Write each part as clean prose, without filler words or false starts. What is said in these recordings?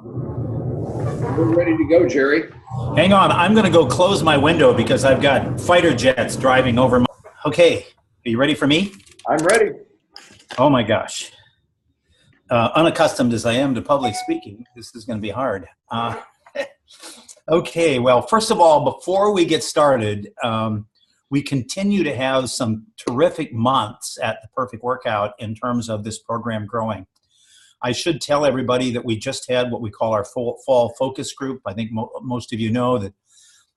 We're ready to go, Gerry. Hang on, I'm going to go close my window because I've got fighter jets driving over my... Okay, are you ready for me? I'm ready. Oh my gosh. Unaccustomed as I am to public speaking, this is going to be hard. Okay, well, first of all, before we get started, we continue to have some terrific months at the Perfect Workout in terms of this program growing. I should tell everybody that we just had what we call our fall focus group. I think most of you know that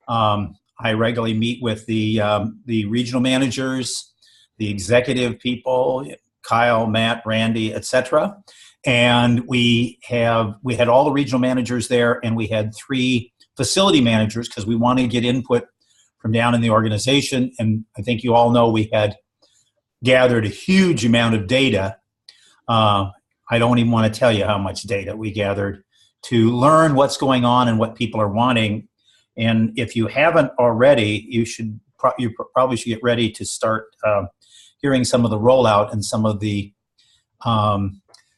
I regularly meet with the regional managers, the executive people, Kyle, Matt, Randy, etc. And we had all the regional managers there, and we had 3 facility managers because we wanted to get input from down in the organization. And I think you all know we had gathered a huge amount of data. I don't even want to tell you how much data we gathered to learn what's going on and what people are wanting. And if you haven't already, you probably should get ready to start hearing some of the rollout and some of the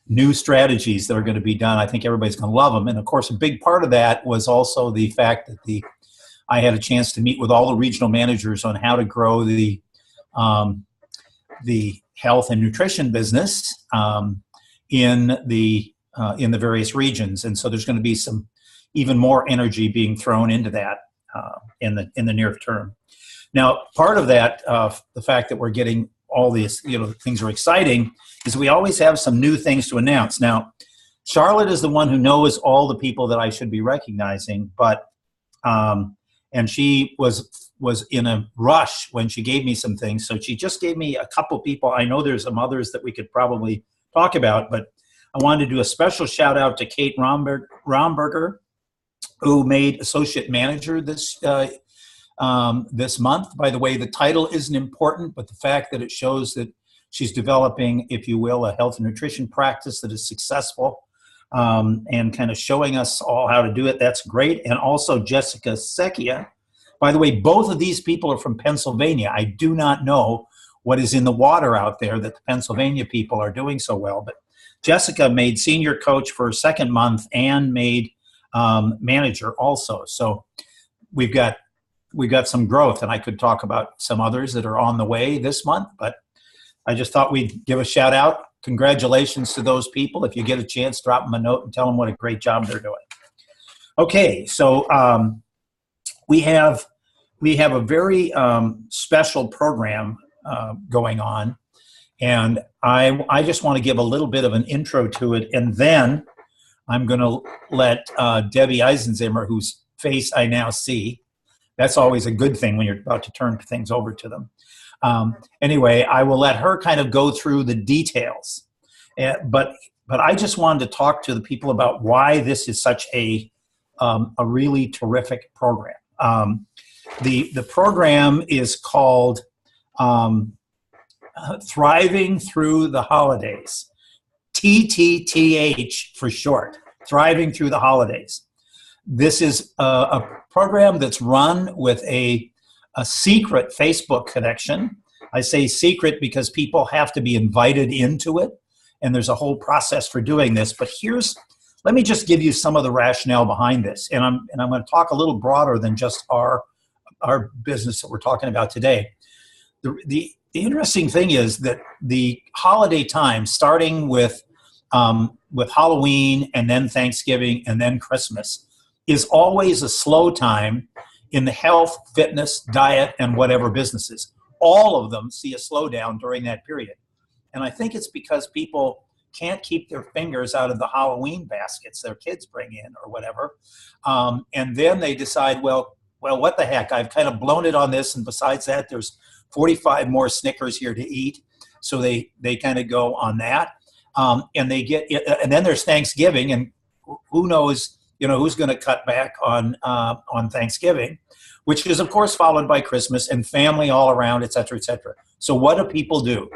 new strategies that are going to be done. I think everybody's going to love them. And of course, a big part of that was also the fact that I had a chance to meet with all the regional managers on how to grow the health and nutrition business in the various regions. And so there's going to be some even more energy being thrown into that in the near term. Now, part of that, the fact that we're getting all these, things are exciting, is we always have some new things to announce. Now, Charlotte is the one who knows all the people that I should be recognizing, but and she was in a rush when she gave me some things. So she just gave me a couple people. I know there's some others that we could probably talk about, but I wanted to do a special shout out to Kate Romberger, who made associate manager this month. By the way, the title isn't important, but the fact that it shows that she's developing, if you will, a health and nutrition practice that is successful and kind of showing us all how to do it. That's great. And also Jessica Secchia. By the way, both of these people are from Pennsylvania. I do not know what is in the water out there that the Pennsylvania people are doing so well, but Jessica made senior coach for her 2nd month and made manager also. So we've got some growth, and I could talk about some others that are on the way this month, but I just thought we'd give a shout out. Congratulations to those people. If you get a chance, drop them a note and tell them what a great job they're doing. Okay, so we have a very special program going on, and I just want to give a little bit of an intro to it, and then I'm going to let Debbie Eisenzimmer, whose face I now see. That's always a good thing when you're about to turn things over to them. Anyway, I will let her kind of go through the details. But I just wanted to talk to the people about why this is such a really terrific program. The program is called Thriving Through the Holidays. TTTH for short, Thriving Through the Holidays. This is a program that's run with a secret Facebook connection. I say secret because people have to be invited into it, and there's a whole process for doing this. But let me just give you some of the rationale behind this, and I'm going to talk a little broader than just our business that we're talking about today. The interesting thing is that the holiday time, starting with Halloween and then Thanksgiving and then Christmas, is always a slow time in the health, fitness, diet, and whatever businesses. All of them see a slowdown during that period. And I think it's because people can't keep their fingers out of the Halloween baskets their kids bring in or whatever. And then they decide, well, what the heck? I've kind of blown it on this. And besides that, there's 45 more Snickers here to eat. So they kind of go on that. And then there's Thanksgiving, and who knows, who's going to cut back on Thanksgiving, which is, of course, followed by Christmas and family all around, et cetera, et cetera. So what do people do?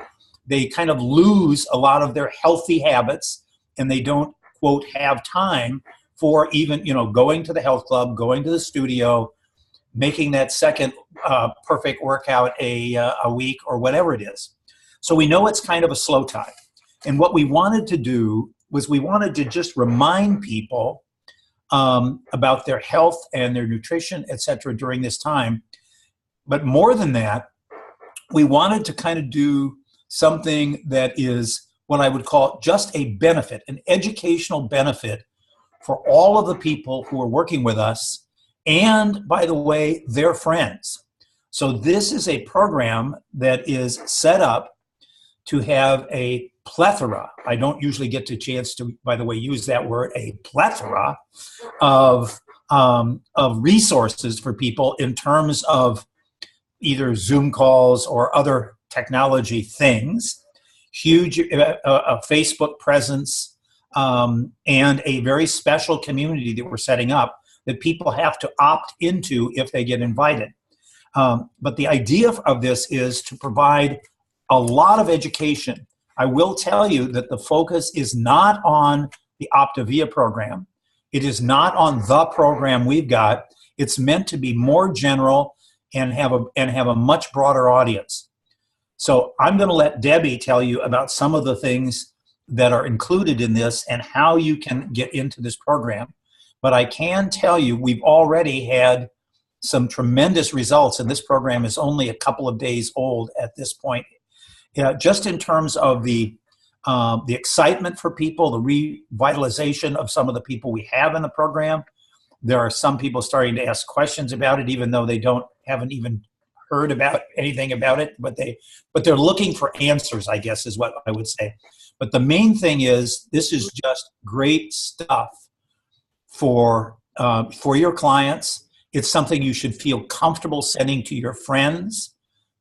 They kind of lose a lot of their healthy habits, and they don't, quote, have time for even, going to the health club, going to the studio, making that second perfect workout a week or whatever it is. So we know it's kind of a slow time. And what we wanted to do was we wanted to just remind people about their health and their nutrition, et cetera, during this time. But more than that, we wanted to kind of do something that is what I would call just a benefit, an educational benefit for all of the people who are working with us and, by the way, their friends. So this is a program that is set up to have a plethora. I don't usually get the chance to, by the way, use that word, a plethora of resources for people in terms of either Zoom calls or other technology things, huge a Facebook presence, and a very special community that we're setting up that people have to opt into if they get invited. But the idea of this is to provide a lot of education. I will tell you that the focus is not on the Optavia program. It is not on the program we've got. It's meant to be more general and have a much broader audience. So I'm going to let Debbie tell you about some of the things that are included in this and how you can get into this program. But I can tell you we've already had some tremendous results, and this program is only a couple of days old at this point. Just in terms of the excitement for people, the revitalization of some of the people we have in the program. There are some people starting to ask questions about it, even though they haven't even heard about anything about it, but they're looking for answers, I guess is what I would say. But the main thing is this is just great stuff for your clients. It's something you should feel comfortable sending to your friends.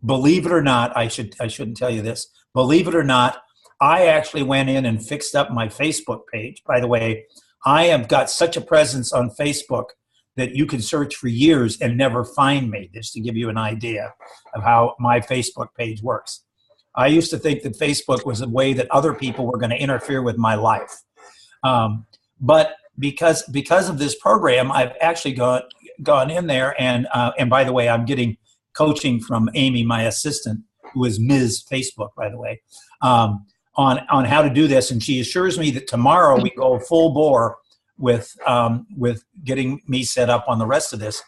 Believe it or not, I shouldn't tell you this. Believe it or not, I actually went in and fixed up my Facebook page. By the way, I have got such a presence on Facebook that you can search for years and never find me, just to give you an idea of how my Facebook page works. I used to think that Facebook was a way that other people were going to interfere with my life. But because of this program, I've actually gone in there and by the way, I'm getting coaching from Amy, my assistant, who is Ms. Facebook, by the way, on how to do this. And she assures me that tomorrow we go full bore with getting me set up on the rest of this.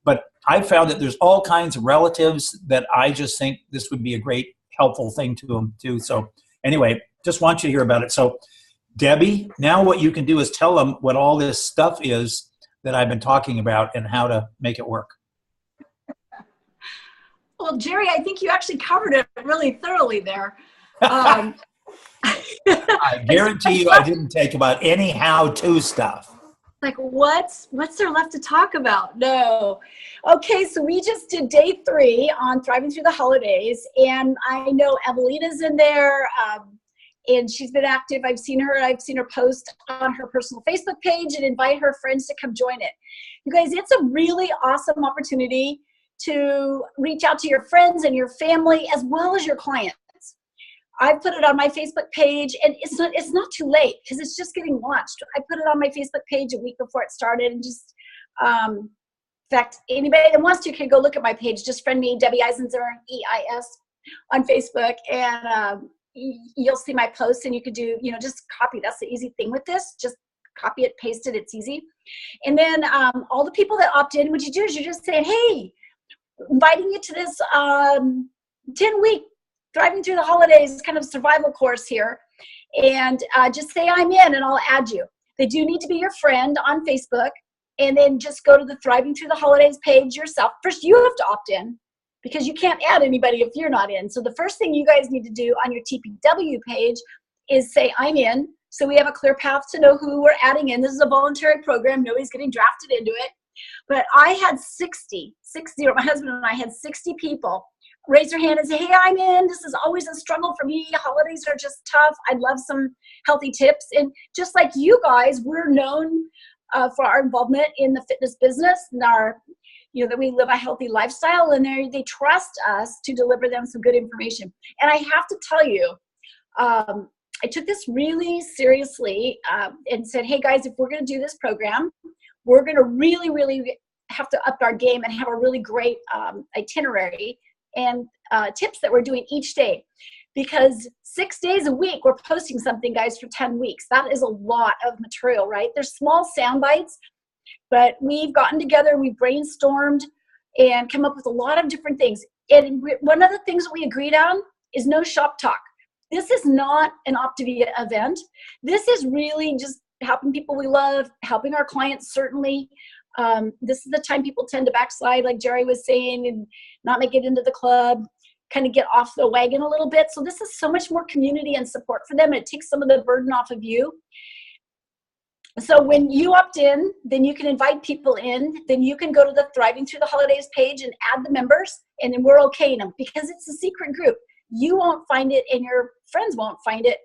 But I found that there's all kinds of relatives that I just think this would be a great, helpful thing to them too. So anyway, just want you to hear about it. So Debbie, now what you can do is tell them what all this stuff is that I've been talking about and how to make it work. Well, Gerry, I think you actually covered it really thoroughly there. I guarantee you I didn't take about any how-to stuff. Like, what's there left to talk about? No. Okay, so we just did day 3 on Thriving Through the Holidays, and I know Evelina's in there, and she's been active. I've seen her post on her personal Facebook page and invite her friends to come join it. You guys, it's a really awesome opportunity to reach out to your friends and your family as well as your clients. I put it on my Facebook page, and it's not too late because it's just getting launched. I put it on my Facebook page a week before it started, and just in fact, anybody that wants to can go look at my page. Just friend me, Debbie Eisenzimmer, EIS, on Facebook, and you'll see my posts, and you could do, just copy. That's the easy thing with this. Just copy it, paste it. It's easy. And then all the people that opt in, what you do is you're just saying, hey, inviting you to this 10-week Thriving Through the Holidays kind of survival course here, and just say I'm in and I'll add you. They do need to be your friend on Facebook, and then just go to the Thriving Through the Holidays page yourself. First, you have to opt in because you can't add anybody if you're not in. So the first thing you guys need to do on your TPW page is say I'm in, so we have a clear path to know who we're adding in. This is a voluntary program. Nobody's getting drafted into it. But I had 60, my husband and I had 60 people raise their hand and say, hey, I'm in. This is always a struggle for me. Holidays are just tough. I'd love some healthy tips. And just like you guys, we're known for our involvement in the fitness business and our, that we live a healthy lifestyle, and they trust us to deliver them some good information. And I have to tell you, I took this really seriously and said, hey guys, if we're going to do this program, we're going to really, really have to up our game and have a really great itinerary and tips that we're doing each day. because 6 days a week, we're posting something, guys, for 10 weeks. That is a lot of material, right? There's small sound bites, but we've gotten together, we've brainstormed and come up with a lot of different things. And one of the things that we agreed on is no shop talk. This is not an Optavia event. This is really just helping people we love, helping our clients, certainly. This is the time people tend to backslide, like Gerry was saying, and not make it into the club, kind of get off the wagon a little bit. So this is so much more community and support for them. It takes some of the burden off of you. So when you opt in, then you can invite people in. Then you can go to the Thriving Through the Holidays page and add the members, and then we're okaying them because it's a secret group. You won't find it, and your friends won't find it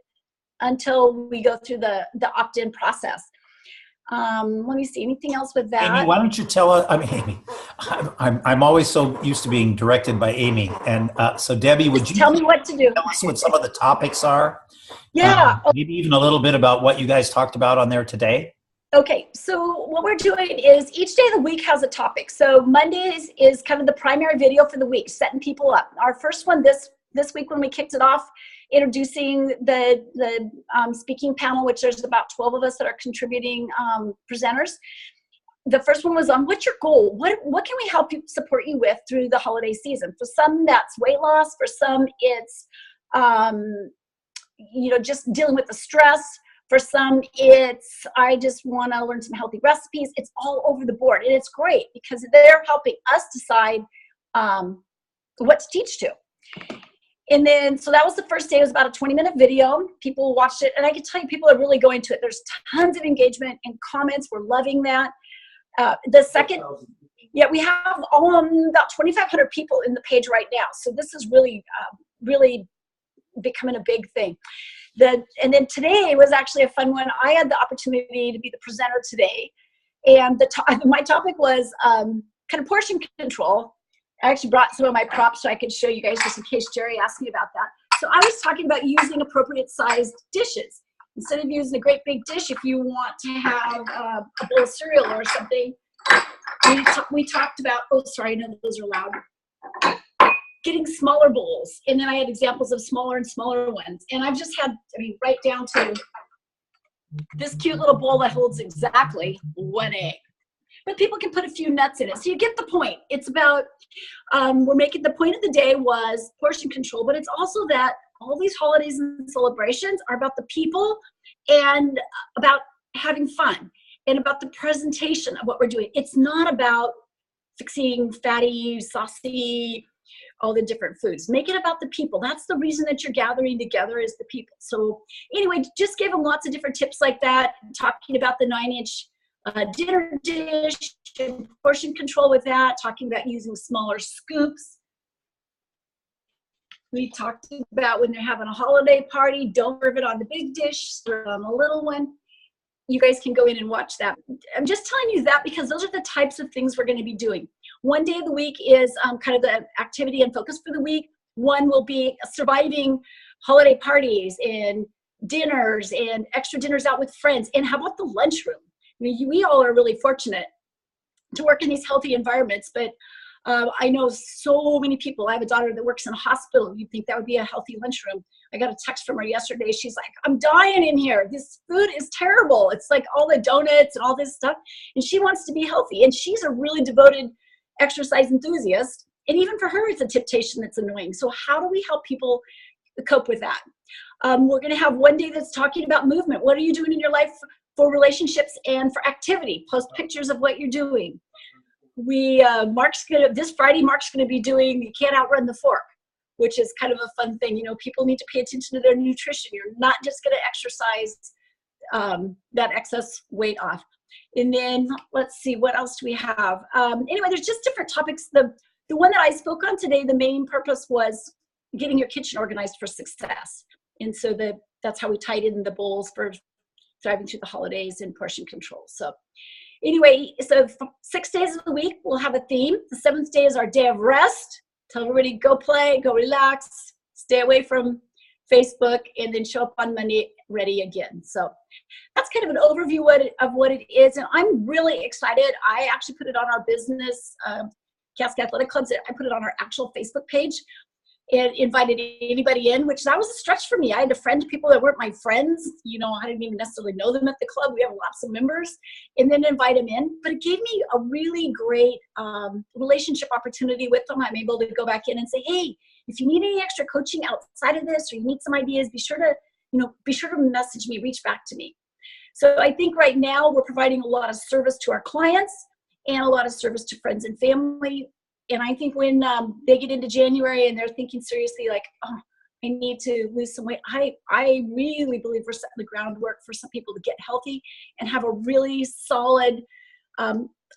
until we go through the opt-in process. Let me see, anything else with that? Amy, why don't you tell us? I mean, Amy, I'm always so used to being directed by Amy, and so Debbie, would you tell me what to do? Tell us what some of the topics are? Yeah. Maybe even a little bit about what you guys talked about on there today. Okay, so what we're doing is each day of the week has a topic. So Mondays is kind of the primary video for the week, setting people up. Our first one this week when we kicked it off, introducing the speaking panel, which there's about 12 of us that are contributing presenters. The first one was on what's your goal? What can we help you support you with through the holiday season? For some, that's weight loss. For some, it's just dealing with the stress. For some, it's I just want to learn some healthy recipes. It's all over the board, and it's great because they're helping us decide what to teach to. And then, so that was the first day. It was about a 20-minute video. People watched it, and I can tell you, people are really going to it. There's tons of engagement and comments. We're loving that. The second, we have about 2,500 people in the page right now. So this is really, really becoming a big thing. And then today was actually a fun one. I had the opportunity to be the presenter today, and my topic was kind of portion control. I actually brought some of my props so I could show you guys just in case Gerry asked me about that. So I was talking about using appropriate sized dishes. Instead of using a great big dish, if you want to have a bowl of cereal or something, we talked about, oh, sorry, I know those are loud, getting smaller bowls. And then I had examples of smaller and smaller ones. And I've just had, right down to this cute little bowl that holds exactly 1 egg. But people can put a few nuts in it. So you get the point. It's about, we're making the point of the day was portion control, but it's also that all these holidays and celebrations are about the people and about having fun and about the presentation of what we're doing. It's not about fixing fatty, saucy, all the different foods. Make it about the people. That's the reason that you're gathering together is the people. So anyway, just gave them lots of different tips like that, talking about the 9-inch dinner dish, and portion control with that, talking about using smaller scoops. We talked about when they're having a holiday party, don't serve it on the big dish, serve it on the little one. You guys can go in and watch that. I'm just telling you that because those are the types of things we're going to be doing. One day of the week is kind of the activity and focus for the week. One will be surviving holiday parties and dinners and extra dinners out with friends. And how about the lunchroom? We all are really fortunate to work in these healthy environments, but I know so many people. I have a daughter that works in a hospital. You'd think that would be a healthy lunchroom. I got a text from her yesterday. She's like, I'm dying in here. This food is terrible. It's like all the donuts and all this stuff. And she wants to be healthy. And she's a really devoted exercise enthusiast. And even for her, it's a temptation that's annoying. So how do we help people cope with that? We're going to have one day that's talking about movement. What are you doing in your life for relationships and for activity? Post pictures of what you're doing. This Friday, Mark's going to be doing You Can't Outrun the Fork, which is kind of a fun thing. People need to pay attention to their nutrition. You're not just going to exercise that excess weight off. And then let's see, what else do we have? Anyway, there's just different topics. The one that I spoke on today, the main purpose was getting your kitchen organized for success. And so that's how we tied in the bowls for Thriving Through the Holidays and portion control. So anyway, so 6 days of the week, we'll have a theme. The 7th day is our day of rest. Tell everybody, go play, go relax, stay away from Facebook, and then show up on Monday ready again. So that's kind of an overview of what it is. And I'm really excited. I actually put it on our business, Cascade Athletic Clubs. I put it on our actual Facebook page. and invited anybody in, which that was a stretch for me. I had to friend people that weren't my friends. You know, I didn't even necessarily know them at the club. We have lots of members, and then invite them in. But it gave me a really great relationship opportunity with them. I'm able to go back in and say, hey, if you need any extra coaching outside of this, or you need some ideas, be sure to message me, reach back to me. So I think right now we're providing a lot of service to our clients and a lot of service to friends and family. And I think when they get into January and they're thinking seriously, like, oh, I need to lose some weight, I really believe we're setting the groundwork for some people to get healthy and have a really solid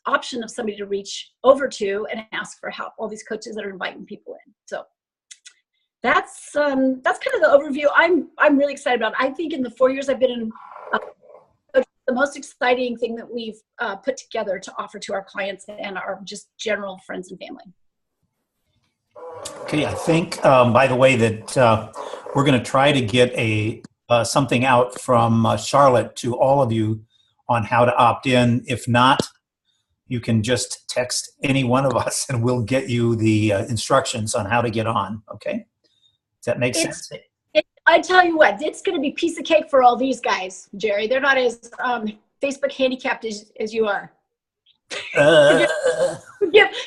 option of somebody to reach over to and ask for help. All these coaches that are inviting people in. So that's kind of the overview. I'm really excited about it. I think in the 4 years I've been in, the most exciting thing that we've put together to offer to our clients and our just general friends and family. Okay, I think, by the way, that we're going to try to get something out from Charlotte to all of you on how to opt in. If not, you can just text any one of us and we'll get you the instructions on how to get on, okay? Does that make sense? I tell you what, it's going to be piece of cake for all these guys, Gerry. They're not as Facebook handicapped as you are.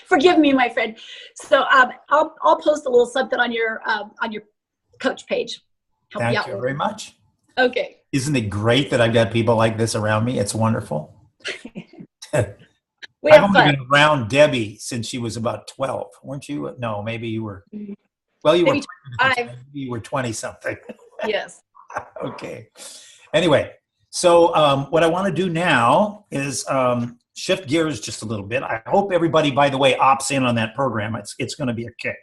Forgive me, my friend. So I'll post a little something on your coach page. Thank you very much. Okay. Isn't it great that I've got people like this around me? It's wonderful. I've only been around Debbie since she was about 12, weren't you? No, maybe you were. Well, you were 20-something. Yes. Okay. Anyway, so what I want to do now is shift gears just a little bit. I hope everybody, by the way, opts in on that program. It's going to be a kick.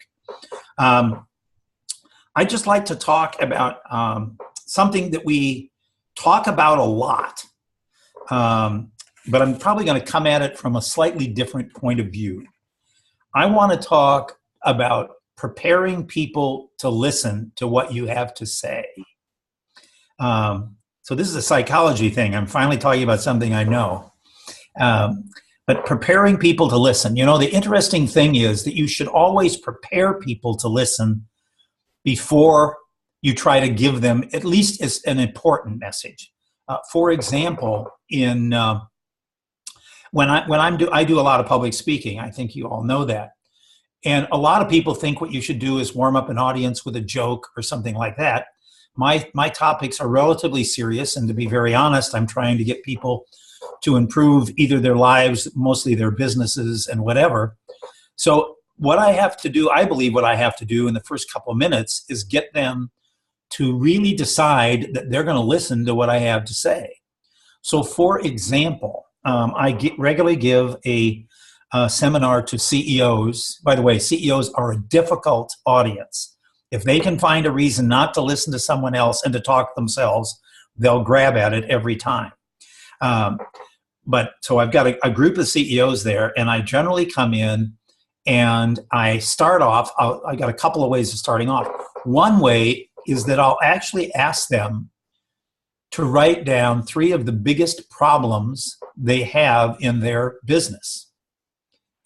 I'd just like to talk about something that we talk about a lot, but I'm probably going to come at it from a slightly different point of view. I want to talk about preparing people to listen to what you have to say. So this is a psychology thing. I'm finally talking about something I know. But preparing people to listen. You know, the interesting thing is that you should always prepare people to listen before you try to give them at least as an important message. For example, I do a lot of public speaking. I think you all know that. And a lot of people think what you should do is warm up an audience with a joke or something like that. My topics are relatively serious, and to be very honest, I'm trying to get people to improve either their lives, mostly their businesses and whatever. So what I have to do, I believe what I have to do in the first couple of minutes is get them to really decide that they're going to listen to what I have to say. So for example, I regularly give a seminar to CEOs. By the way, CEOs are a difficult audience. If they can find a reason not to listen to someone else and to talk themselves, they'll grab at it every time. So I've got a group of CEOs there, and I generally come in and I start off. I got a couple of ways of starting off. One way is that I'll actually ask them to write down 3 of the biggest problems they have in their business.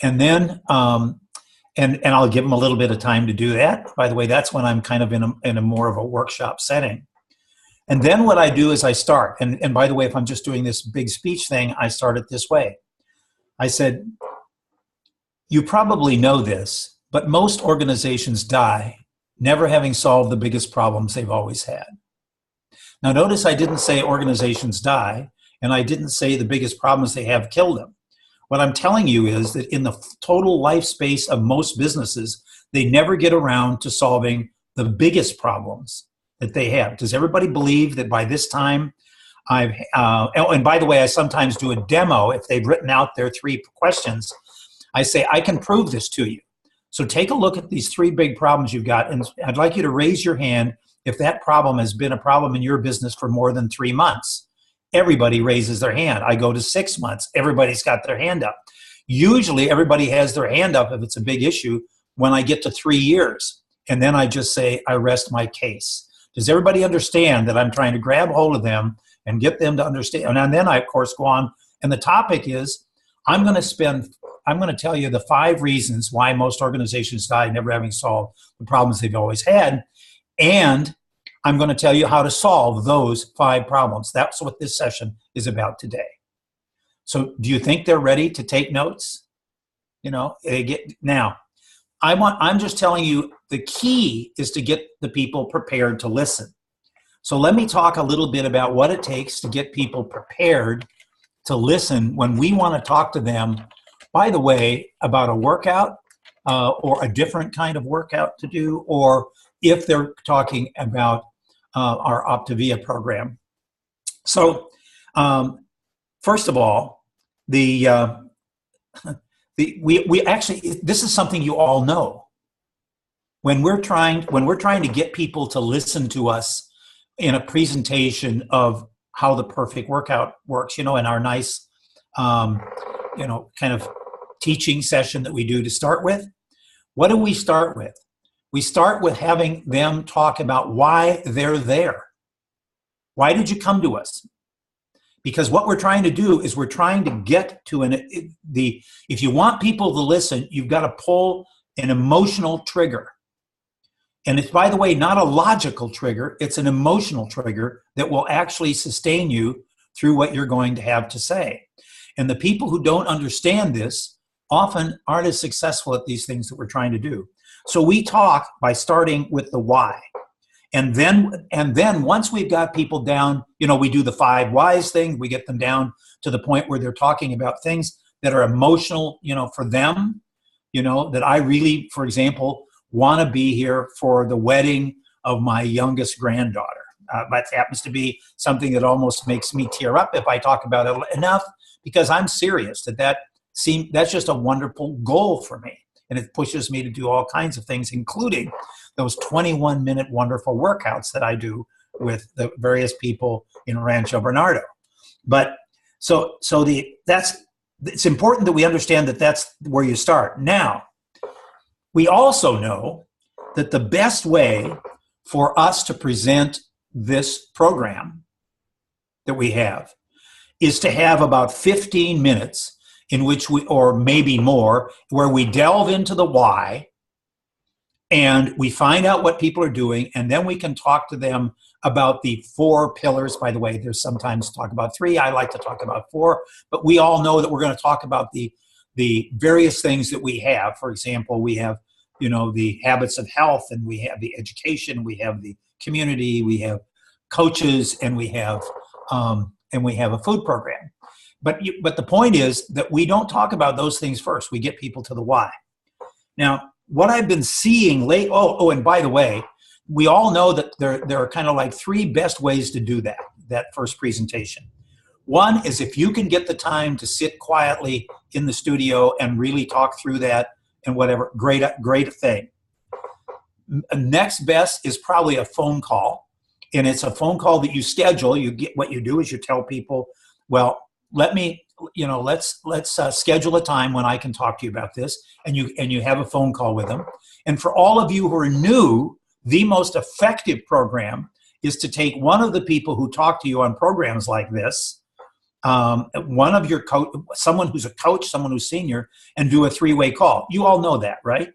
And then, and I'll give them a little bit of time to do that. By the way, that's when I'm kind of in a more of a workshop setting. And then what I do is I start. And by the way, if I'm just doing this big speech thing, I start it this way. I said, you probably know this, but most organizations die never having solved the biggest problems they've always had. Now, notice I didn't say organizations die, and I didn't say the biggest problems they have kill them. What I'm telling you is that in the total life space of most businesses, they never get around to solving the biggest problems that they have. Does everybody believe that by this time and by the way, I sometimes do a demo. If they've written out their 3 questions, I say, I can prove this to you. So take a look at these 3 big problems you've got, and I'd like you to raise your hand if that problem has been a problem in your business for more than 3 months. Everybody raises their hand. I go to 6 months. Everybody's got their hand up. Usually everybody has their hand up if it's a big issue when I get to 3 years. And then I just say, I rest my case. Does everybody understand that I'm trying to grab hold of them and get them to understand? And then I, of course, go on. And the topic is, I'm going to spend I'm going to tell you the 5 reasons why most organizations die never having solved the problems they've always had. And I'm going to tell you how to solve those 5 problems. That's what this session is about today. So do you think they're ready to take notes? Now, I'm just telling you the key is to get the people prepared to listen. So let me talk a little bit about what it takes to get people prepared to listen when we want to talk to them, by the way, about a workout or a different kind of workout to do, or if they're talking about our Optavia program. So first of all, we actually, this is something you all know. When we're trying to get people to listen to us in a presentation of how the perfect workout works, in our nice, kind of teaching session that we do to start with, what do we start with? We start with having them talk about why they're there. Why did you come to us? Because what we're trying to do is we're trying to get to if you want people to listen, you've got to pull an emotional trigger. And it's, by the way, not a logical trigger. It's an emotional trigger that will actually sustain you through what you're going to have to say. And the people who don't understand this often aren't as successful at these things that we're trying to do. So we talk by starting with the why. And then once we've got people down, we do the 5 whys thing. We get them down to the point where they're talking about things that are emotional, for them, that I really, for example, want to be here for the wedding of my youngest granddaughter. That happens to be something that almost makes me tear up if I talk about it enough, because I'm serious that's just a wonderful goal for me. And it pushes me to do all kinds of things, including those 21-minute wonderful workouts that I do with the various people in Rancho Bernardo. But it's important that we understand that that's where you start. Now, we also know that the best way for us to present this program that we have is to have about 15 minutes in which or maybe more, where we delve into the why and we find out what people are doing, and then we can talk to them about the 4 pillars. By the way, there's sometimes talk about 3. I like to talk about 4, but we all know that we're going to talk about the various things that we have. For example, we have, the habits of health, and we have the education, we have the community, we have coaches, and we have a food program. But the point is that we don't talk about those things first. We get people to the why. Now, what I've been seeing and by the way, we all know that there are kind of like 3 best ways to do that first presentation. One is if you can get the time to sit quietly in the studio and really talk through that and whatever, great thing. Next best is probably a phone call. And it's a phone call that you schedule. What you do is you tell people, well, let's schedule a time when I can talk to you about this, and you have a phone call with them. And for all of you who are new, the most effective program is to take one of the people who talk to you on programs like this, one of your someone who's a coach, someone who's senior, and do a 3-way call. You all know that, right?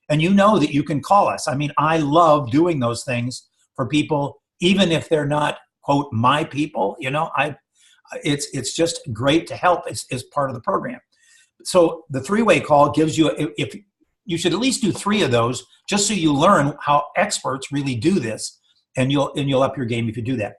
And you know that you can call us. I mean, I love doing those things for people, even if they're not, quote, my people, it's just great to help as part of the program. So the 3-way call gives you, if you should at least do 3 of those, just so you learn how experts really do this, and you'll up your game if you do that.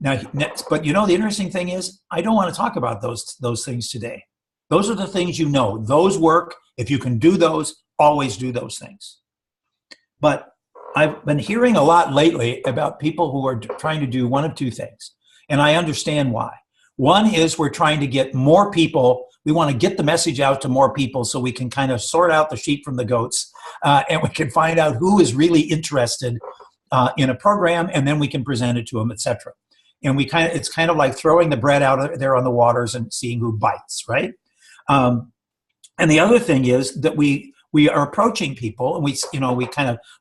Now, but the interesting thing is, I don't want to talk about those things today. Those are the things those work. If you can do those, always do those things. But I've been hearing a lot lately about people who are trying to do one of 2 things, and I understand why. One is we're trying to get more people. We want to get the message out to more people so we can kind of sort out the sheep from the goats, and we can find out who is really interested in a program, and then we can present it to them, etc. And it's kind of like throwing the bread out there on the waters and seeing who bites, right? And the other thing is that we are approaching people, and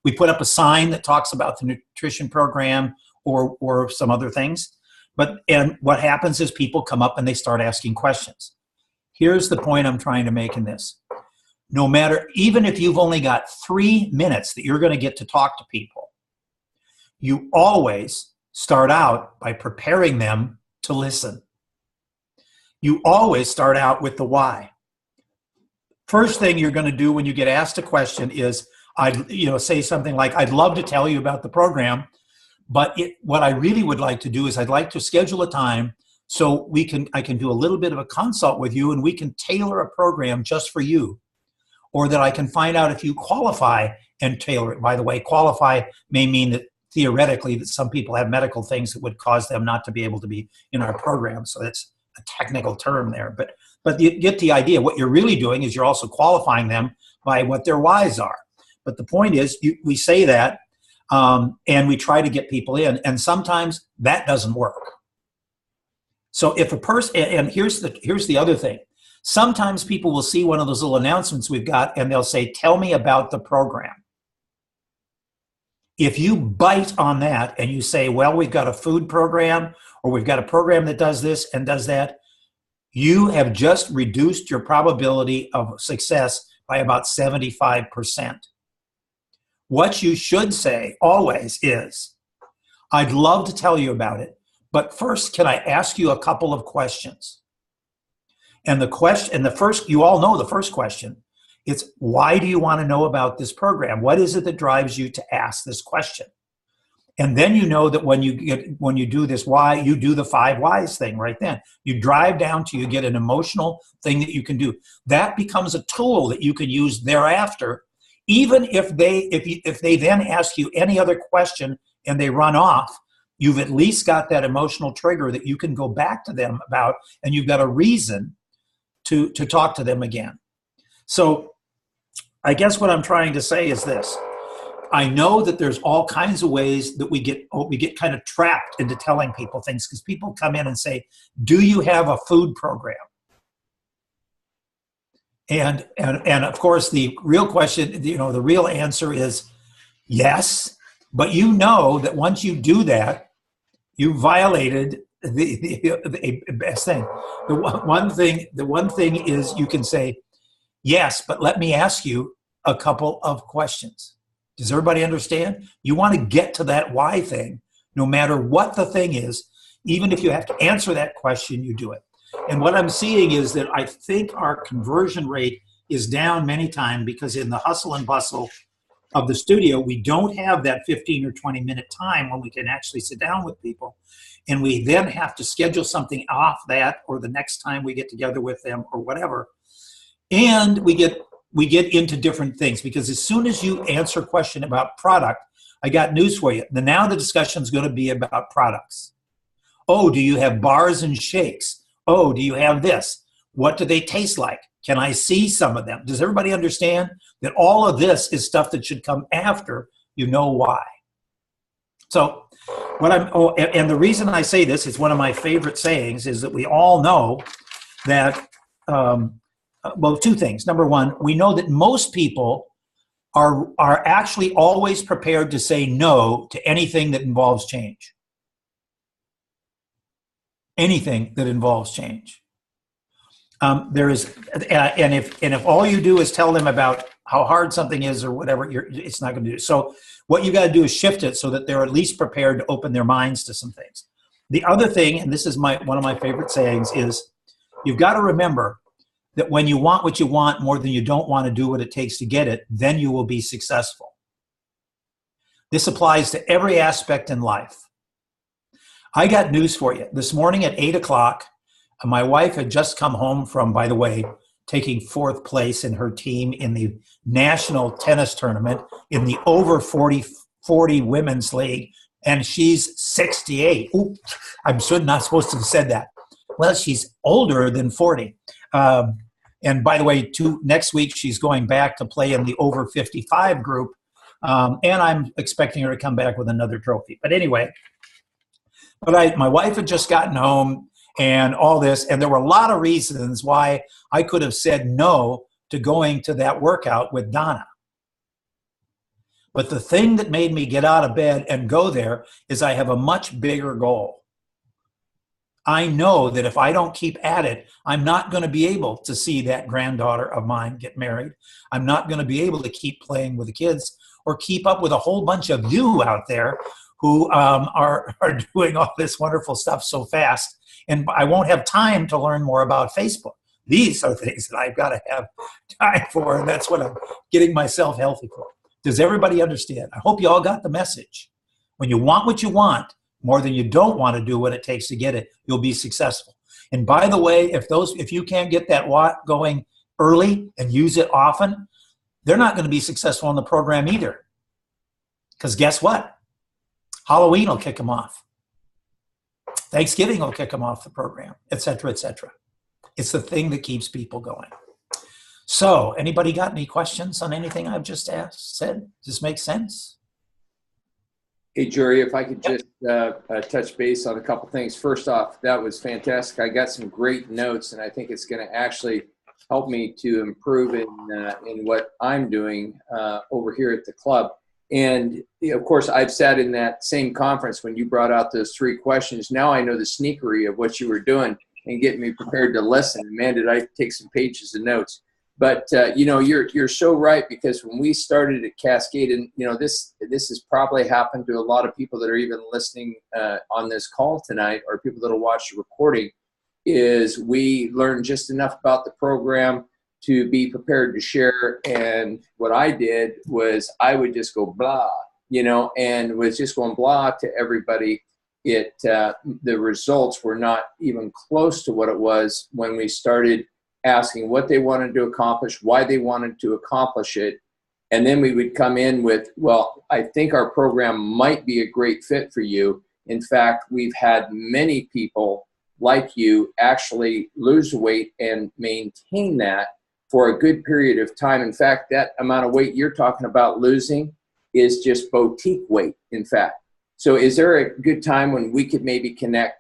we put up a sign that talks about the nutrition program or some other things. And what happens is people come up and they start asking questions. Here's the point I'm trying to make in this. No matter, even if you've only got 3 minutes that you're going to get to talk to people, you always start out by preparing them to listen. You always start out with the why. First thing you're going to do when you get asked a question is, say something like, I'd love to tell you about the program, but what I really would like to do is I'd like to schedule a time so I can do a little bit of a consult with you and we can tailor a program just for you. Or that I can find out if you qualify and tailor it. By the way, qualify may mean that theoretically that some people have medical things that would cause them not to be able to be in our program. So that's a technical term there. But you get the idea. What you're really doing is you're also qualifying them by what their whys are. But the point is, we say that and we try to get people in. And sometimes that doesn't work. So if a person, and here's the other thing. Sometimes people will see one of those little announcements we've got and they'll say, tell me about the program. If you bite on that and you say, well, we've got a food program or we've got a program that does this and does that, you have just reduced your probability of success by about 75%. What you should say always is, I'd love to tell you about it, but first, can I ask you a couple of questions? And you all know the first question. It's, why do you want to know about this program? What is it that drives you to ask this question? And then you know that when you do this why, you do the 5 whys thing right then. You drive down till you get an emotional thing that you can do. That becomes a tool that you can use thereafter, even if they then ask you any other question and they run off. You've at least got that emotional trigger that you can go back to them about, and you've got a reason to talk to them again. So I guess what I'm trying to say is this. I know that there's all kinds of ways that we get kind of trapped into telling people things, because people come in and say, do you have a food program? And of course the real question, the real answer is yes, but you know that once you do that, you violated the best thing. The one thing is you can say, yes, but let me ask you a couple of questions. Does everybody understand? You want to get to that why thing, no matter what the thing is. Even if you have to answer that question, you do it. And what I'm seeing is that I think our conversion rate is down many times because in the hustle and bustle of the studio, we don't have that 15 or 20-minute time when we can actually sit down with people. And we then have to schedule something off that or the next time we get together with them or whatever. And we get into different things, because as soon as you answer a question about product, I got news for you. Now the discussion is going to be about products. Oh, do you have bars and shakes? Oh, do you have this? What do they taste like? Can I see some of them? Does everybody understand that all of this is stuff that should come after you know why? So and the reason I say this, it's one of my favorite sayings, is that we all know that, well, 2 things. Number one, we know that most people are actually always prepared to say no to anything that involves change. Anything that involves change. And if all you do is tell them about how hard something is or whatever, it's not going to do. So what you got to do is shift it so that they're at least prepared to open their minds to some things. The other thing, and this is one of my favorite sayings, is you've got to remember that when you want what you want more than you don't want to do what it takes to get it, then you will be successful. This applies to every aspect in life. I got news for you. This morning at 8 o'clock, my wife had just come home from, by the way, taking 4th place in her team in the national tennis tournament in the over 40 women's league, and she's 68. Ooh, I'm not supposed to have said that. Well, she's older than 40. And by the way, next week she's going back to play in the over 55 group, and I'm expecting her to come back with another trophy. But anyway, my wife had just gotten home and all this, and there were a lot of reasons why I could have said no to going to that workout with Donna. But the thing that made me get out of bed and go there is I have a much bigger goal. I know that if I don't keep at it, I'm not going to be able to see that granddaughter of mine get married. I'm not going to be able to keep playing with the kids or keep up with a whole bunch of you out there who are doing all this wonderful stuff so fast. And I won't have time to learn more about Facebook. These are things that I've got to have time for, and that's what I'm getting myself healthy for. Does everybody understand? I hope you all got the message. When you want what you want, more than you don't want to do what it takes to get it, you'll be successful. And by the way, if you can't get that what going early and use it often, they're not going to be successful in the program either. Because guess what? Halloween will kick them off. Thanksgiving will kick them off the program, et cetera, et cetera. It's the thing that keeps people going. So, anybody got any questions on anything I've just said? Does this make sense? Hey, Gerry, if I could just touch base on a couple things. First off, that was fantastic. I got some great notes, and I think it's going to actually help me to improve in what I'm doing over here at the club. And, of course, I've sat in that same conference when you brought out those 3 questions. Now I know the sneakery of what you were doing and getting me prepared to listen. And, man, did I take some pages of notes. But, you're so right, because when we started at Cascade, and, this has probably happened to a lot of people that are even listening on this call tonight, or people that will watch the recording, is we learned just enough about the program to be prepared to share. And what I did was I would just go blah, and was just going blah to everybody. The results were not even close to what it was when we started asking what they wanted to accomplish, why they wanted to accomplish it. And then we would come in with, well, I think our program might be a great fit for you. In fact, we've had many people like you actually lose weight and maintain that for a good period of time. In fact, that amount of weight you're talking about losing is just boutique weight, in fact. So is there a good time when we could maybe connect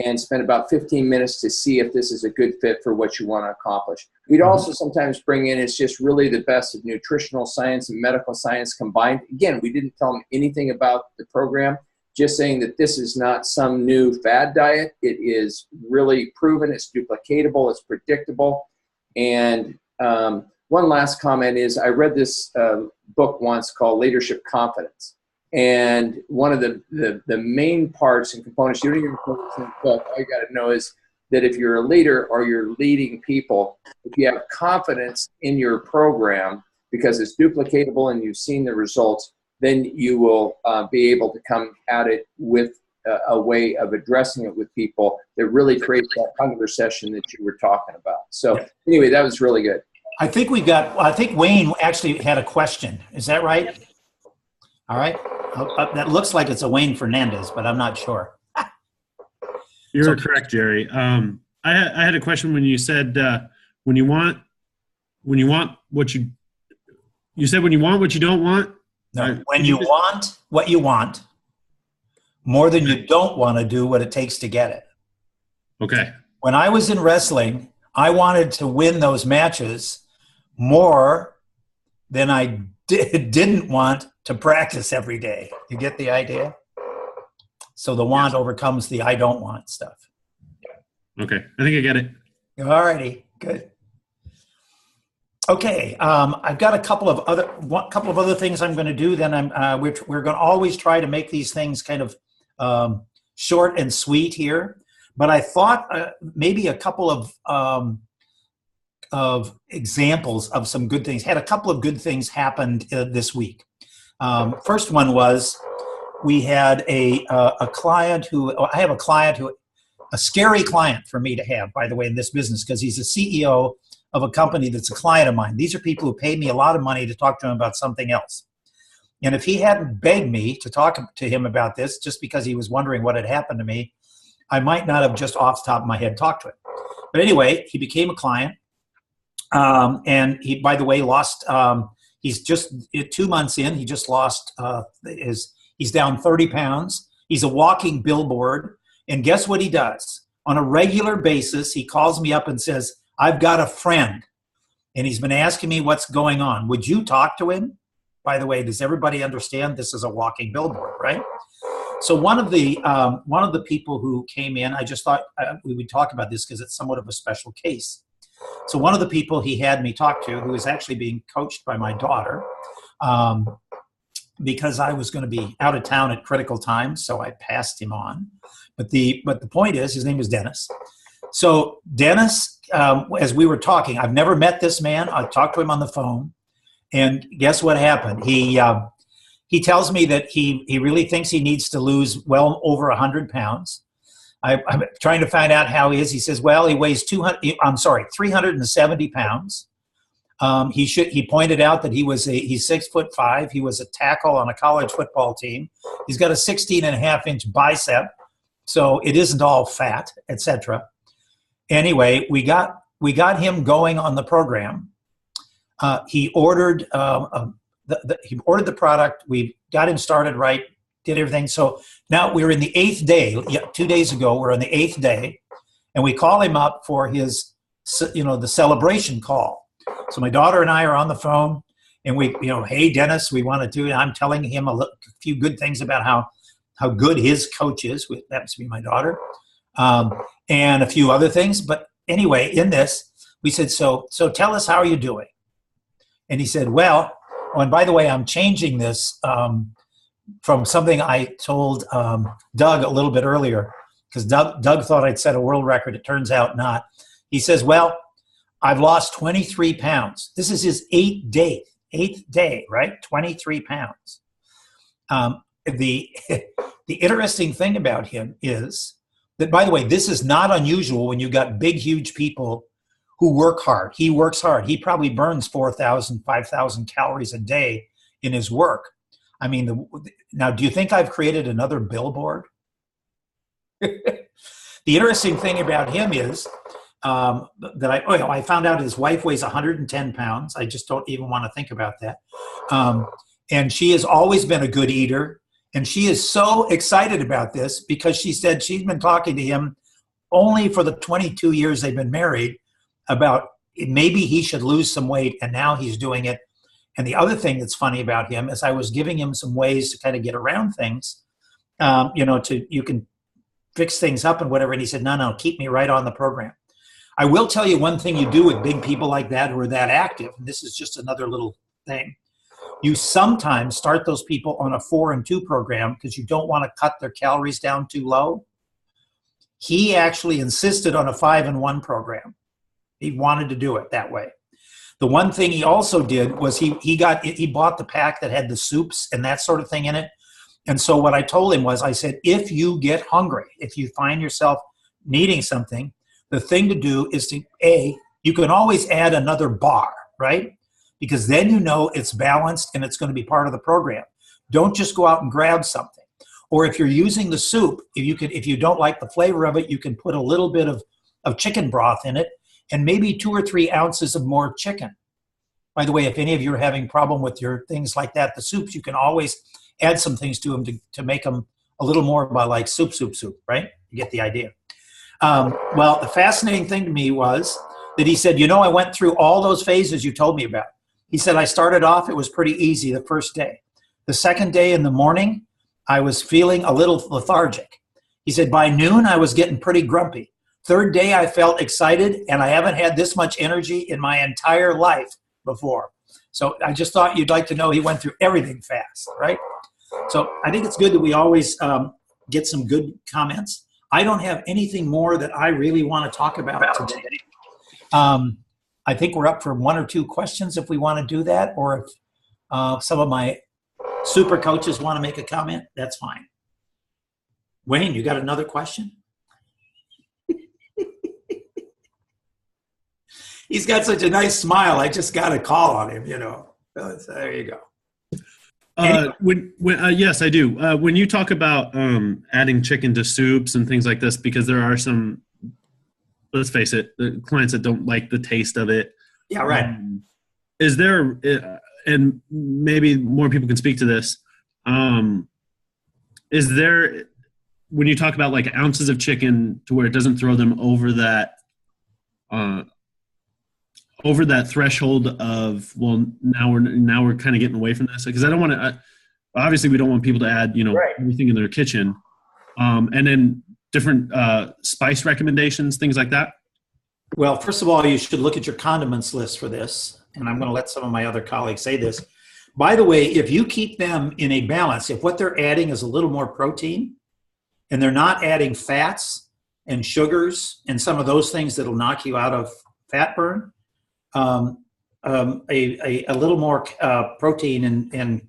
and spend about 15 minutes to see if this is a good fit for what you want to accomplish? We'd also sometimes bring in, it's just really the best of nutritional science and medical science combined. Again, we didn't tell them anything about the program, just saying that this is not some new fad diet. It is really proven, it's duplicatable, it's predictable. And one last comment is, I read this book once called Leadership Confidence. And one of the main parts and components, you don't even focus in the book, all you got to know is that if you're a leader or you're leading people, if you have confidence in your program because it's duplicatable and you've seen the results, then you will be able to come at it with a way of addressing it with people that really creates that hunger session that you were talking about. So anyway, that was really good. I think Wayne actually had a question. Is that right? All right. That looks like it's a Wayne Fernandez, but I'm not sure. You're correct, Gerry. I had a question when you said when you want what you said when you want what you don't want. No, when you want what you want more than you don't want to do what it takes to get it. Okay. When I was in wrestling, I wanted to win those matches more than I didn't want to practice every day. You get the idea? So the want overcomes the I don't want stuff. Okay, I think I get it. All righty, good. Okay, I've got a couple of other things I'm going to do. Then we're going to always try to make these things kind of short and sweet here. But I thought maybe a couple of examples of some good things. Had a couple of good things happened this week. First one was we had a client who, I have a client who, a scary client for me to have, by the way, in this business, because he's a CEO of a company that's a client of mine. These are people who paid me a lot of money to talk to him about something else. And if he hadn't begged me to talk to him about this, just because he was wondering what had happened to me, I might not have just off the top of my head talked to him. But anyway, he became a client. And he, by the way, lost, he's just 2 months in, he just lost, he's down 30 pounds. He's a walking billboard. And guess what he does? On a regular basis, he calls me up and says, I've got a friend. And he's been asking me what's going on. Would you talk to him? By the way, does everybody understand this is a walking billboard, right? So one of the people who came in, I just thought we would talk about this because it's somewhat of a special case. So one of the people he had me talk to, who was actually being coached by my daughter, because I was going to be out of town at critical times, so I passed him on. But the point is, his name was Dennis. So Dennis, as we were talking, I've never met this man. I talked to him on the phone, and guess what happened? He tells me that he really thinks he needs to lose well over 100 pounds. I'm trying to find out how he is. He says, well, he weighs 370 pounds. He pointed out that he's 6'5". He was a tackle on a college football team. He's got a 16.5-inch bicep, so it isn't all fat, etc. Anyway, we got him going on the program. He ordered the product. We got him started right, did everything. So now we're in the 8th day. 2 days ago, we're on the 8th day, and we call him up for his, the celebration call. So my daughter and I are on the phone, and we, hey, Dennis, we want to do it. I'm telling him a few good things about how good his coach is. That happens to be my daughter, and a few other things. But anyway, in this, we said, so tell us, how are you doing? And he said, well, oh, and by the way, I'm changing this from something I told Doug a little bit earlier, because Doug thought I'd set a world record. It turns out not. He says, well, I've lost 23 pounds. This is his 8th day, right? 23 pounds. The interesting thing about him is that, by the way, this is not unusual when you got big, huge people who work hard. He works hard. He probably burns 4,000, 5,000 calories a day in his work. I mean, now, do you think I've created another billboard? The interesting thing about him is that I found out his wife weighs 110 pounds. I just don't even want to think about that. And she has always been a good eater. And she is so excited about this because she said she's been talking to him only for the 22 years they've been married about maybe he should lose some weight, and now he's doing it. And the other thing that's funny about him is I was giving him some ways to kind of get around things, you can fix things up and whatever. And he said, no, keep me right on the program. I will tell you one thing you do with big people like that who are that active, and this is just another little thing. You sometimes start those people on a 4 and 2 program because you don't want to cut their calories down too low. He actually insisted on a 5 and 1 program. He wanted to do it that way. The one thing he also did was he bought the pack that had the soups and that sort of thing in it. And so what I told him was, I said, if you get hungry, if you find yourself needing something, the thing to do is you can always add another bar, right? Because then it's balanced and it's going to be part of the program. Don't just go out and grab something. Or if you're using the soup, if you don't like the flavor of it, you can put a little bit of chicken broth in it and maybe 2 or 3 ounces of more chicken. By the way, if any of you are having problem with your things like that, the soups, you can always add some things to them to make them a little more by like soup, right? You get the idea. Well, the fascinating thing to me was that he said, I went through all those phases you told me about. He said, I started off, it was pretty easy the first day. The second day in the morning, I was feeling a little lethargic. He said, by noon, I was getting pretty grumpy. Third day, I felt excited, and I haven't had this much energy in my entire life before. So I just thought you'd like to know he went through everything fast, right? So I think it's good that we always get some good comments. I don't have anything more that I really want to talk about today. I think we're up for 1 or 2 questions if we want to do that, or if some of my super coaches want to make a comment, that's fine. Wayne, you got another question? He's got such a nice smile. I just got a call on him, So there you go. Yes, I do. When you talk about adding chicken to soups and things like this, because there are some, let's face it, the clients that don't like the taste of it. Yeah, right. Is there, and maybe more people can speak to this, is there, when you talk about like ounces of chicken to where it doesn't throw them over that threshold of, well, now we're kind of getting away from this, because I don't want to, obviously we don't want people to add, Right. everything in their kitchen. And then different spice recommendations, things like that. Well, first of all, you should look at your condiments list for this. And I'm going to let some of my other colleagues say this. By the way, if you keep them in a balance, if what they're adding is a little more protein and they're not adding fats and sugars and some of those things that'll knock you out of fat burn, a little more protein and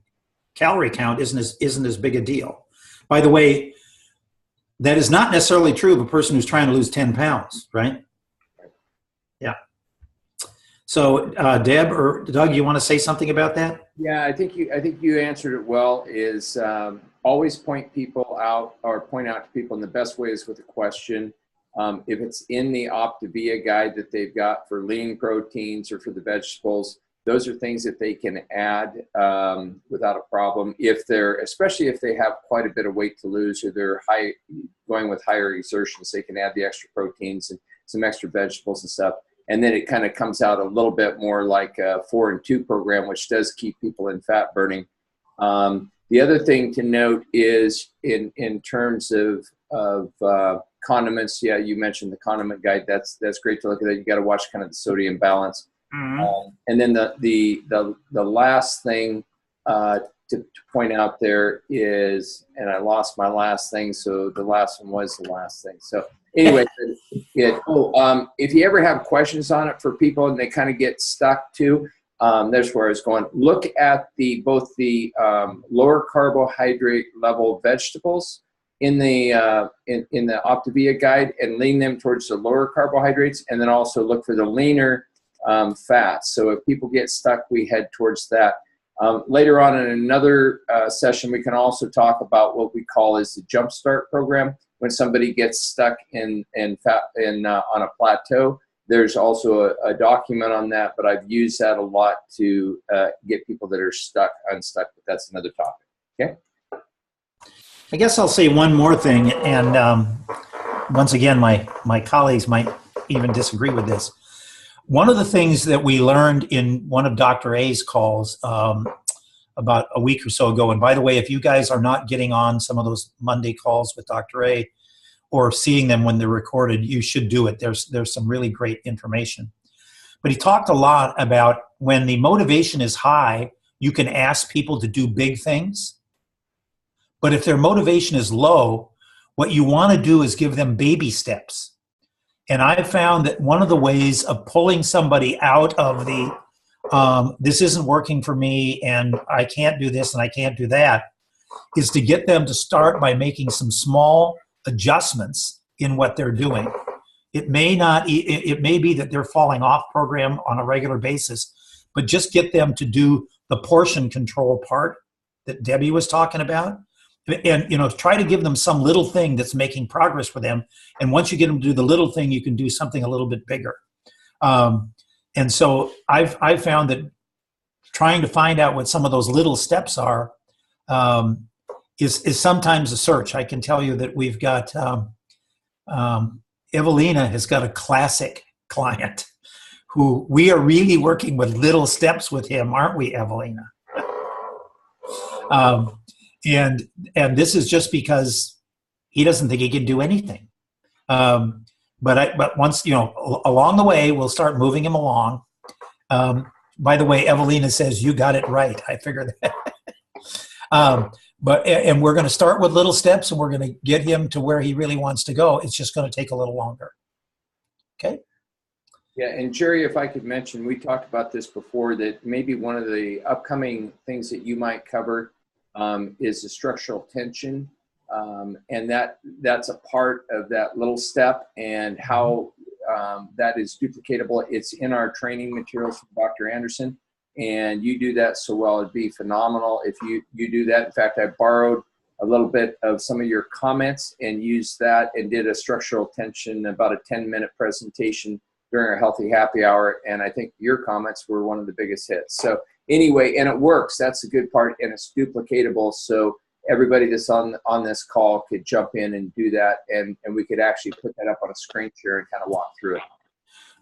calorie count isn't as big a deal. By the way, that is not necessarily true of a person who's trying to lose 10 pounds, right? Yeah. So, Deb or Doug, you want to say something about that? Yeah, I think you answered it well. Is always point out to people in the best ways with a question. If it's in the Optavia guide that they've got for lean proteins or for the vegetables, those are things that they can add without a problem. Especially if they have quite a bit of weight to lose or they're going with higher exertions, they can add the extra proteins and some extra vegetables and stuff. And then it kind of comes out a little bit more like a 4 and 2 program, which does keep people in fat burning. The other thing to note is in terms of condiments. Yeah, you mentioned the condiment guide. That's great to look at. That you got to watch kind of the sodium balance. Mm-hmm. And then the last thing to point out there is, and I lost my last thing, so the last one was the last thing. So anyway, if you ever have questions on it for people and they kind of get stuck too, there's where I was going. Look at both the lower carbohydrate level vegetables in the Optavia guide and lean them towards the lower carbohydrates, and then also look for the leaner fats. So if people get stuck, we head towards that. Later on in another session, we can also talk about what we call is the Jumpstart program. When somebody gets stuck in fat on a plateau, there's also a document on that, but I've used that a lot to get people that are unstuck, but that's another topic. Okay. I guess I'll say one more thing, and once again, my colleagues might even disagree with this. One of the things that we learned in one of Dr. A's calls about a week or so ago, and by the way, if you guys are not getting on some of those Monday calls with Dr. A or seeing them when they're recorded, you should do it. There's some really great information. But he talked a lot about when the motivation is high, you can ask people to do big things. But if their motivation is low, what you want to do is give them baby steps. And I found that one of the ways of pulling somebody out of this isn't working for me and I can't do this and I can't do that is to get them to start by making some small adjustments in what they're doing. It may be that they're falling off program on a regular basis, but just get them to do the portion control part that Debbie was talking about. And, try to give them some little thing that's making progress for them. And once you get them to do the little thing, you can do something a little bit bigger. And so I've found that trying to find out what some of those little steps are is sometimes a search. I can tell you that we've got, Evelina has got a classic client who we are really working with little steps with him, aren't we, Evelina? And this is just because he doesn't think he can do anything. But once, along the way, we'll start moving him along. By the way, Evelina says, you got it right. I figured that. And we're going to start with little steps and we're going to get him to where he really wants to go. It's just going to take a little longer. Okay. Yeah, and Gerry, if I could mention, we talked about this before, that maybe one of the upcoming things that you might cover is the structural tension, and that's a part of that little step and how that is duplicatable. It's in our training materials from Dr. Anderson, and you do that so well. It'd be phenomenal if you do that. In fact, I borrowed a little bit of some of your comments and used that and did a structural tension, about a 10-minute presentation during our Healthy Happy Hour, and I think your comments were one of the biggest hits. So anyway, and it works. That's the good part, and it's duplicatable. So everybody that's on this call could jump in and do that, and we could actually put that up on a screen share and kind of walk through it.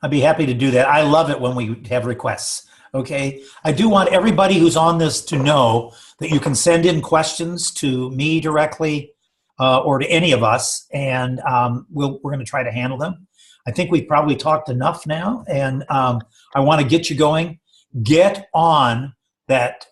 I'd be happy to do that. I love it when we have requests. Okay. I do want everybody who's on this to know that you can send in questions to me directly or to any of us, and we're going to try to handle them. I think we've probably talked enough now, and I want to get you going. Get on that.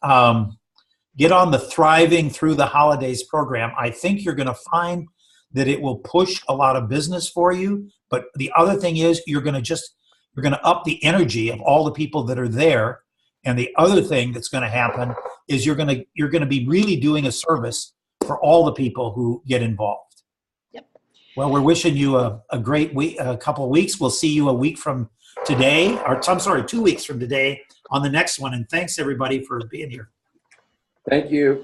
Get on the Thriving Through the Holidays program. I think you're going to find that it will push a lot of business for you. But the other thing is you're going to up the energy of all the people that are there. And the other thing that's going to happen is you're going to be really doing a service for all the people who get involved. Yep. Well, we're wishing you a great week, a couple of weeks. We'll see you a week from today, or I'm sorry, 2 weeks from today on the next one. And thanks everybody for being here. Thank you.